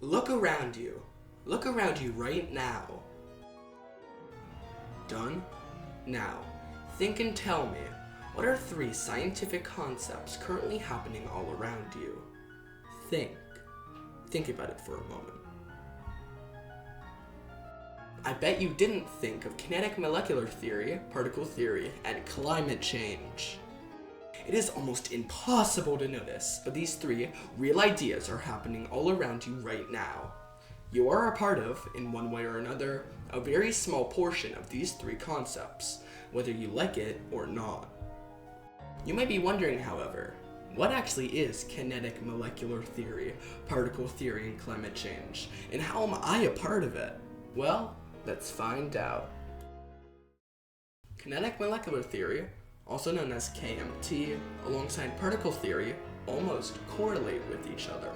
Look around you. Look around you right now. Done? Now, think and tell me, what are 3 scientific concepts currently happening all around you? Think. Think about it for a moment. I bet you didn't think of kinetic molecular theory, particle theory, and climate change. It is almost impossible to notice, but these 3 real ideas are happening all around you right now. You are a part of, in one way or another, a very small portion of these 3 concepts, whether you like it or not. You may be wondering, however, what actually is kinetic molecular theory, particle theory, and climate change, and how am I a part of it? Well, let's find out. Kinetic molecular theory, also known as KMT, alongside particle theory, almost correlate with each other,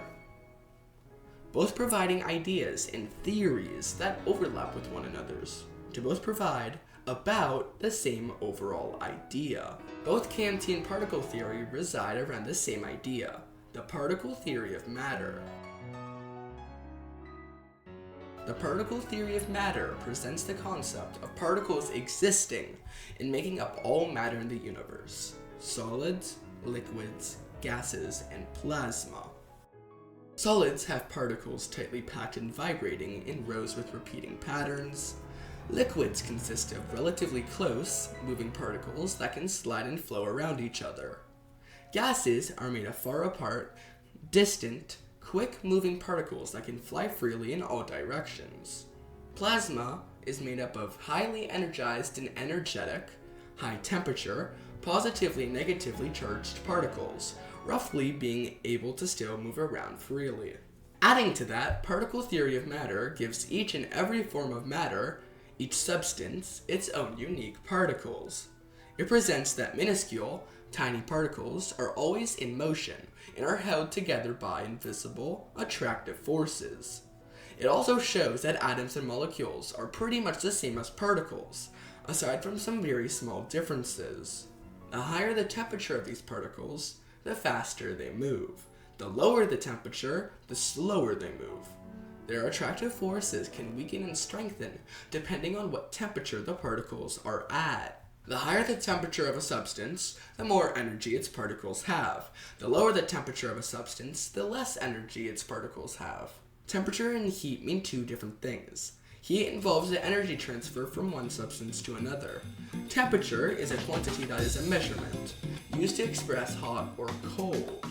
both providing ideas and theories that overlap with one another's, to both provide about the same overall idea. Both KMT and particle theory reside around the same idea, the particle theory of matter. The particle theory of matter presents the concept of particles existing and making up all matter in the universe: solids, liquids, gases, and plasma. Solids have particles tightly packed and vibrating in rows with repeating patterns. Liquids consist of relatively close, moving particles that can slide and flow around each other. Gases are made of far apart, distant, quick-moving particles that can fly freely in all directions. Plasma is made up of highly energized and energetic, high-temperature, positively and negatively charged particles, roughly being able to still move around freely. Adding to that, particle theory of matter gives each and every form of matter, each substance, its own unique particles. It presents that minuscule, tiny particles are always in motion and are held together by invisible, attractive forces. It also shows that atoms and molecules are pretty much the same as particles, aside from some very small differences. The higher the temperature of these particles, the faster they move. The lower the temperature, the slower they move. Their attractive forces can weaken and strengthen depending on what temperature the particles are at. The higher the temperature of a substance, the more energy its particles have. The lower the temperature of a substance, the less energy its particles have. Temperature and heat mean 2 different things. Heat involves the energy transfer from one substance to another. Temperature is a quantity that is a measurement, used to express hot or cold.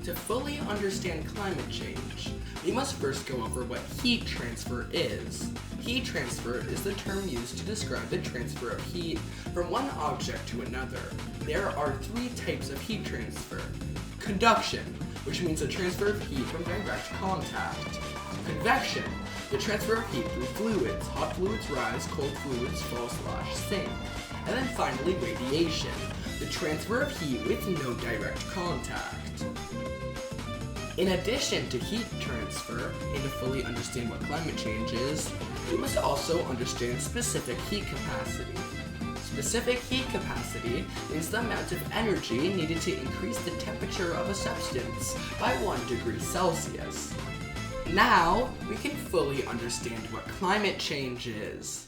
To fully understand climate change, we must first go over what heat transfer is. Heat transfer is the term used to describe the transfer of heat from one object to another. There are 3 types of heat transfer. Conduction, which means the transfer of heat from direct contact. Convection, the transfer of heat through fluids. Hot fluids rise, cold fluids fall/sink. And then finally radiation, the transfer of heat with no direct contact. In addition to heat transfer, and to fully understand what climate change is, we must also understand specific heat capacity. Specific heat capacity is the amount of energy needed to increase the temperature of a substance by 1 degree Celsius. Now, we can fully understand what climate change is.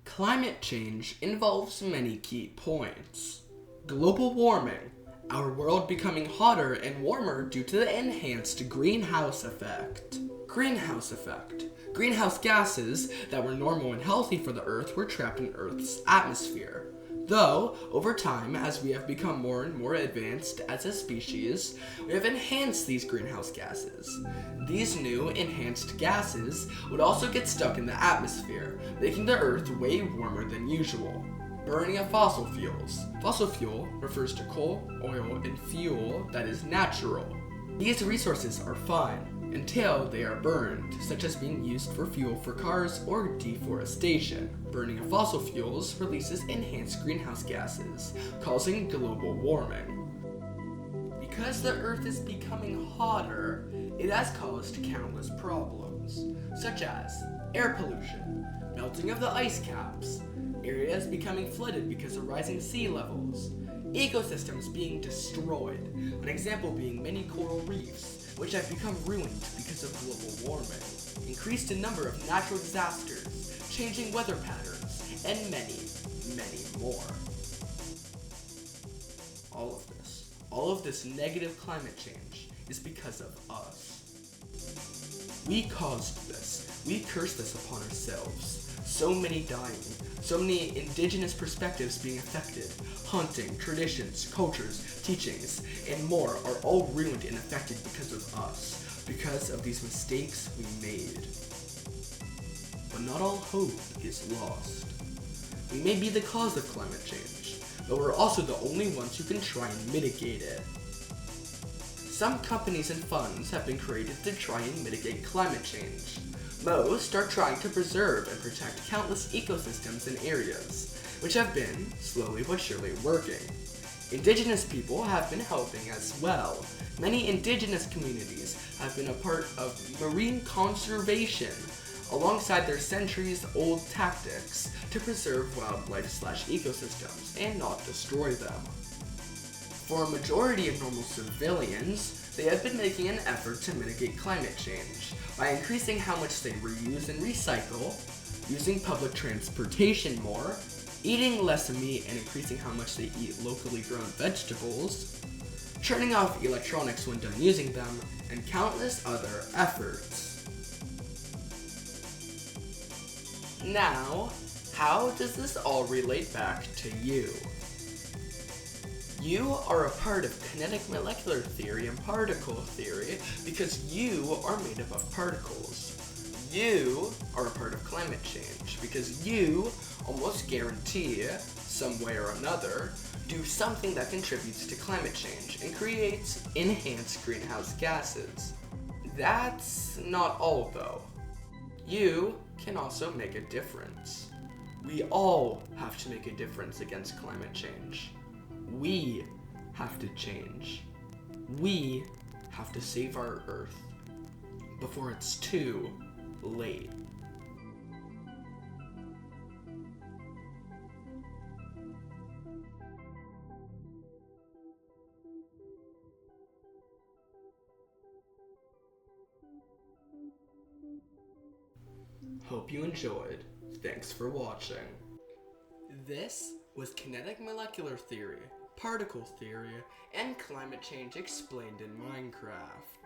Climate change involves many key points. Global warming, our world becoming hotter and warmer due to the enhanced greenhouse effect. Greenhouse effect. Greenhouse gases that were normal and healthy for the Earth were trapped in Earth's atmosphere. Though, over time, as we have become more and more advanced as a species, we have enhanced these greenhouse gases. These new, enhanced gases would also get stuck in the atmosphere, making the Earth way warmer than usual. Burning of fossil fuels. Fossil fuel refers to coal, oil, and fuel that is natural. These resources are fine until they are burned, such as being used for fuel for cars or deforestation. Burning of fossil fuels releases enhanced greenhouse gases, causing global warming. Because the Earth is becoming hotter, it has caused countless problems, such as air pollution, melting of the ice caps, areas becoming flooded because of rising sea levels, Ecosystems being destroyed, an example being many coral reefs, which have become ruined because of global warming, increased in number of natural disasters, changing weather patterns, and many, many more. All of this negative climate change is because of us. We caused this. We cursed this upon ourselves. So many dying, so many indigenous perspectives being affected. Hunting, traditions, cultures, teachings, and more are all ruined and affected because of us, because of these mistakes we made. But not all hope is lost. We may be the cause of climate change, but we're also the only ones who can try and mitigate it. Some companies and funds have been created to try and mitigate climate change. Most are trying to preserve and protect countless ecosystems and areas, which have been, slowly but surely, working. Indigenous people have been helping as well. Many indigenous communities have been a part of marine conservation, alongside their centuries-old tactics to preserve wildlife/ecosystems and not destroy them. For a majority of normal civilians, they have been making an effort to mitigate climate change by increasing how much they reuse and recycle, using public transportation more, eating less meat and increasing how much they eat locally grown vegetables, turning off electronics when done using them, and countless other efforts. Now, how does this all relate back to you? You are a part of kinetic molecular theory and particle theory because you are made up of particles. You are a part of climate change because you almost guarantee, some way or another, do something that contributes to climate change and creates enhanced greenhouse gases. That's not all though. You can also make a difference. We all have to make a difference against climate change. We have to change. We have to save our Earth before it's too late. Hope you enjoyed. Thanks for watching. This was kinetic molecular theory, particle theory, and climate change explained in Minecraft.